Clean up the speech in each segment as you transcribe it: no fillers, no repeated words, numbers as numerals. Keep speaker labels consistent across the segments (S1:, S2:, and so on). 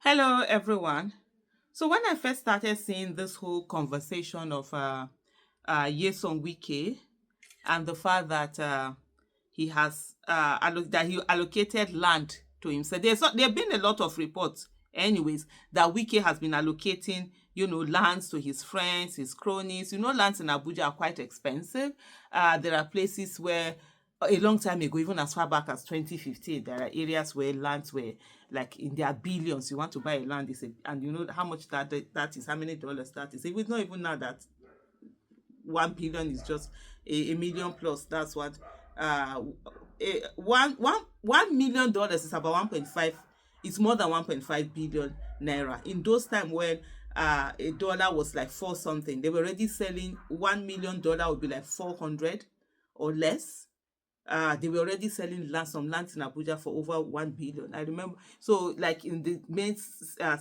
S1: Hello, everyone. So when I first started seeing this whole conversation of Nyesom Wike and the fact that he has that he allocated land to himself, there have been a lot of reports, anyways, that Wike has been allocating, lands to his friends, his cronies. Lands in Abuja are quite expensive. There are places where a long time ago, even as far back as 2015, there are areas where lands were like in their billions. You want to buy a land, and you know how much that is, how many dollars that is. It's not even now that 1 billion is just a million plus. That's what $1 million is about 1.5. It's more than 1.5 billion naira. In those times when a dollar was like four something, they were already selling $1 million would be like 400 or less. They were already selling some lands in Abuja for over 1 billion. I remember, so like in the main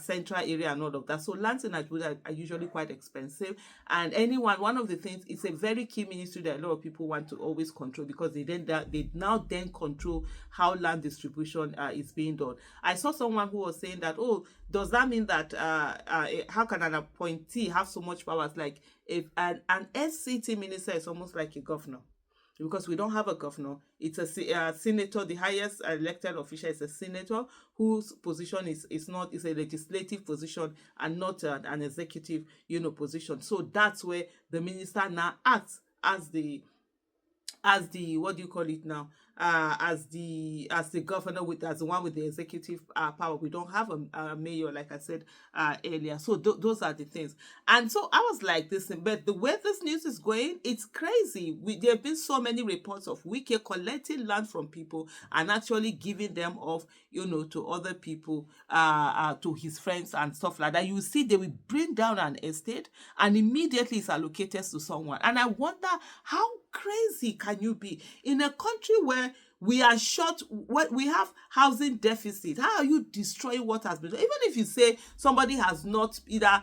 S1: central area and all of that. So lands in Abuja are usually quite expensive. And one of the things, it's a very key ministry that a lot of people want to always control, because they now then control how land distribution is being done. I saw someone who was saying that, oh, does that mean that how can an appointee have so much power? It's like if an SCT minister is almost like a governor, because we don't have a governor. It's a senator. The highest elected official is a senator, whose position is a legislative position and not an executive position. So that's where the minister now acts as the what do you call it now, as the governor, as the one with the executive power. We don't have a mayor, like I said earlier. So those are the things. And so I was like this, but the way this news is going, it's crazy. There have been so many reports of Wike collecting land from people and actually giving them off, to other people, to his friends and stuff like that. You see, they will bring down an estate and immediately it's allocated to someone. And I wonder, how crazy can you be in a country where we are short, what we have housing deficit? How are you destroying what has been done? Even if you say somebody has not either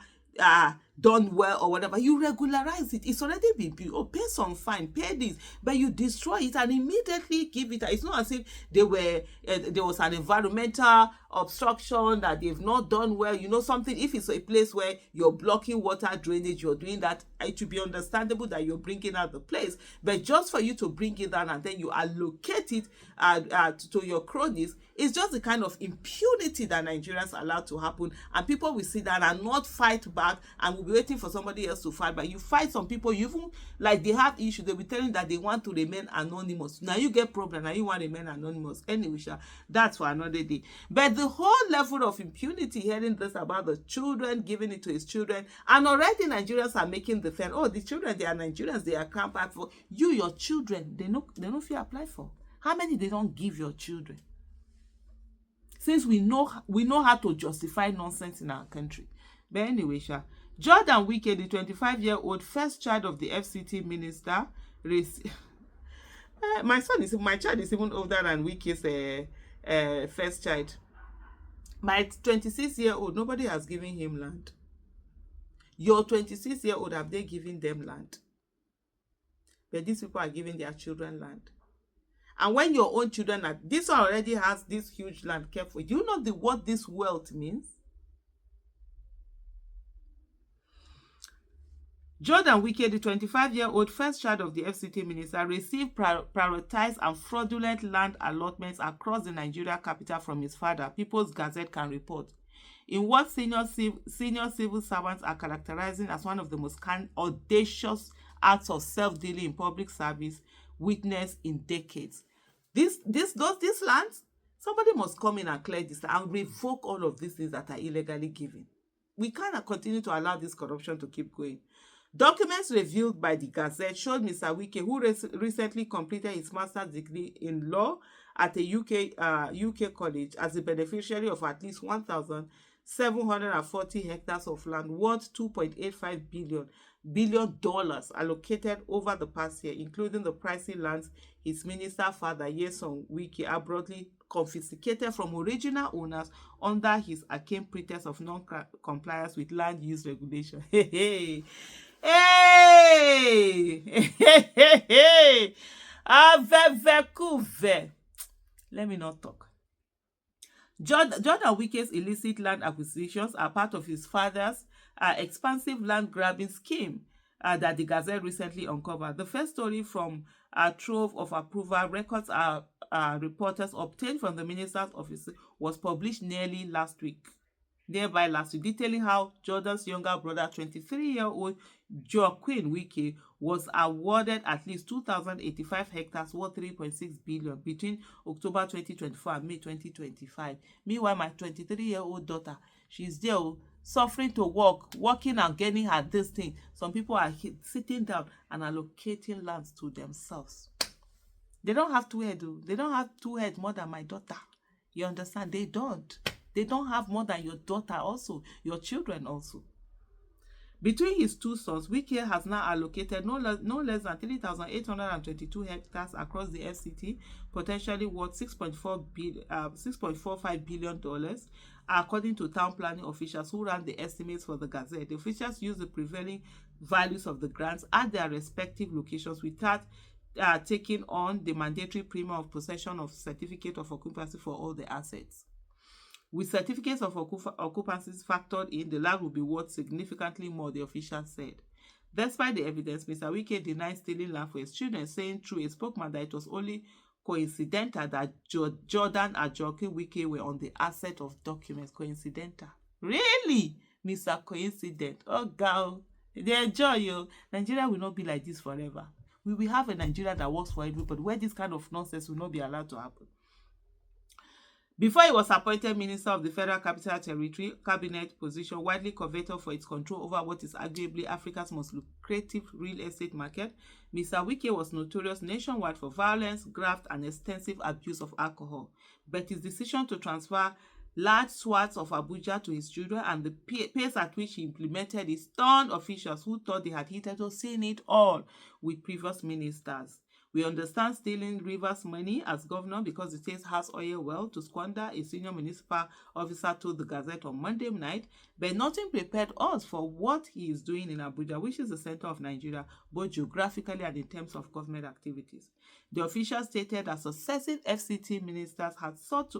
S1: done well or whatever, you regularize it. It's already been built. Oh, pay some fine, pay this, but you destroy it and immediately give it. It's not as if there was an environmental obstruction, that they've not done well. Something, if it's a place where you're blocking water drainage, you're doing that, it should be understandable that you're bringing out the place. But just for you to bring it down and then you allocate it to your cronies, it's just the kind of impunity that Nigerians allow to happen. And people will sit down and not fight back and will be waiting for somebody else to fight. But you fight some people, you even, like, they have issues, they'll be telling that they want to remain anonymous. Now you get problem, now you want to remain anonymous. Anyway, that's for another day. But the whole level of impunity, hearing this about the children, giving it to his children, and already Nigerians are making the thing, oh, the children, they are Nigerians, they are camped for you. Your children, they don't feel apply for. How many they don't give your children? Since we know how to justify nonsense in our country. But anyway, Jordan Wike, the 25-year-old first child of the FCT minister, my child is even older than Wike's first child. My 26-year-old, nobody has given him land. Your 26-year-old, have they given them land? But these people are giving their children land. And when your own children this one already has this huge land kept for, do you know what this wealth means? Jordan Wike, the 25-year-old first child of the FCT minister, received prioritized and fraudulent land allotments across the Nigeria capital from his father, People's Gazette can report. In what senior civil servants are characterizing as one of the most audacious acts of self-dealing in public service witnessed in decades. These lands, somebody must come in and clear this and revoke all of these things that are illegally given. We cannot continue to allow this corruption to keep going. Documents revealed by the Gazette showed Mr. Wike, who recently completed his master's degree in law at a UK college, as the beneficiary of at least 1,740 hectares of land worth $2.85 billion allocated over the past year, including the pricey lands his minister father Nyesom Wike abruptly confiscated from original owners under his arcane pretext of non-compliance with land use regulation. Hey, let me not talk. Jordan Wike's illicit land acquisitions are part of his father's expansive land grabbing scheme that the Gazette recently uncovered. The first story from a trove of approval records reporters obtained from the minister's office was published nearby last week, detailing how Jordan's younger brother, 23-year-old Joaquin Wike, was awarded at least 2,085 hectares worth 3.6 billion between October 2024 and May 2025. Meanwhile, my 23-year-old daughter, she's there suffering to working and getting her this thing. Some people are sitting down and allocating lands to themselves. They don't have two heads. They don't have two heads more than my daughter. You understand? They don't. They don't have more than your daughter also, your children also. Between his two sons, Wike has now allocated no less than 3,822 hectares across the FCT, potentially worth $6.45 billion, according to town planning officials who ran the estimates for the Gazette. The officials used the prevailing values of the grants at their respective locations without taking on the mandatory premium of possession of certificate of occupancy for all the assets. With certificates of occupancies factored in, the land will be worth significantly more, the official said. Despite the evidence, Mr. Wike denied stealing land for his children, saying through a spokesman that it was only coincidental that Jordan and Joaquin Wike were on the asset of documents. Coincidental. Really? Mr. Coincident. Oh, girl. They enjoy you. Nigeria will not be like this forever. We will have a Nigeria that works for everybody, where this kind of nonsense will not be allowed to happen. Before he was appointed Minister of the Federal Capital Territory, cabinet position widely coveted for its control over what is arguably Africa's most lucrative real estate market, Mr. Wike was notorious nationwide for violence, graft, and extensive abuse of alcohol. But his decision to transfer large swaths of Abuja to his children and the pace at which he implemented it stunned officials who thought they had hitherto seen it all with previous ministers. We understand stealing Rivers' money as governor because the state has oil well to squander, a senior municipal officer told the Gazette on Monday night, but nothing prepared us for what he is doing in Abuja, which is the center of Nigeria, both geographically and in terms of government activities. The official stated that successive FCT ministers had sought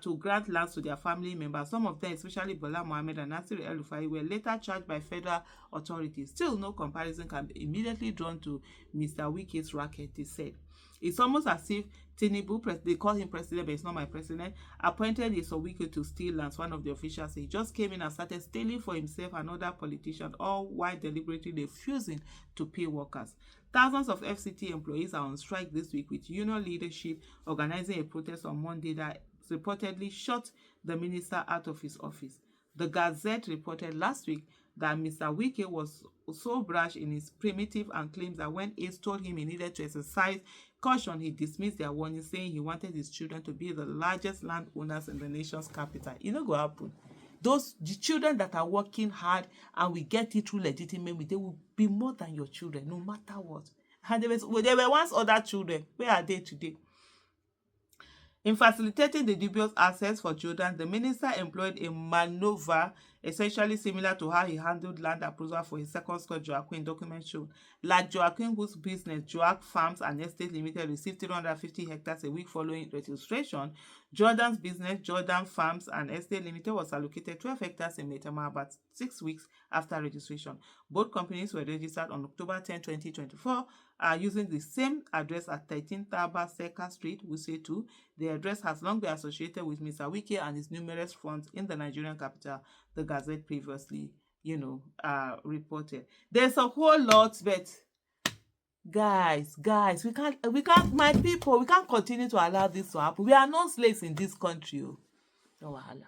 S1: to grant lands to their family members. Some of them, especially Bola Mohammed and Nasir El-Rufai, were later charged by federal authorities. Still, no comparison can be immediately drawn to Mr. Wike's racket, he said. It's almost as if Tinubu, they call him president, but it's not my president, appointed Nyesom Wike to steal lands, one of the officials said. He just came in and started stealing for himself and other politicians, all while deliberately refusing to pay workers. Thousands of FCT employees are on strike this week, with union leadership organizing a protest on Monday that reportedly shot the minister out of his office. The Gazette reported last week that Mr. Wike was so brash in his primitive and claims that when aides told him he needed to exercise caution, he dismissed their warning, saying he wanted his children to be the largest landowners in the nation's capital. It no go happen. The children that are working hard and we get it through legitimately, they will be more than your children, no matter what. And there were once other children. Where are they today? In facilitating the dubious access for Jordan, the minister employed a maneuver essentially similar to how he handled land approval for his second son Joaquin, documents show. Like Joaquin, whose business, Joaquin Farms and Estate Limited, received 350 hectares a week following registration, Jordan's business, Jordan Farms and Estate Limited, was allocated 12 hectares in Maitama about 6 weeks after registration. Both companies were registered on October 10, 2024, using the same address at 13 Taba Seka Street, Wuse 2. The address has long been associated with Mr. Wike and his numerous funds in the Nigerian capital, the Gazette previously, reported. There's a whole lot, but guys, we can't, my people, we can't continue to allow this to happen. We are not slaves in this country. No wahala.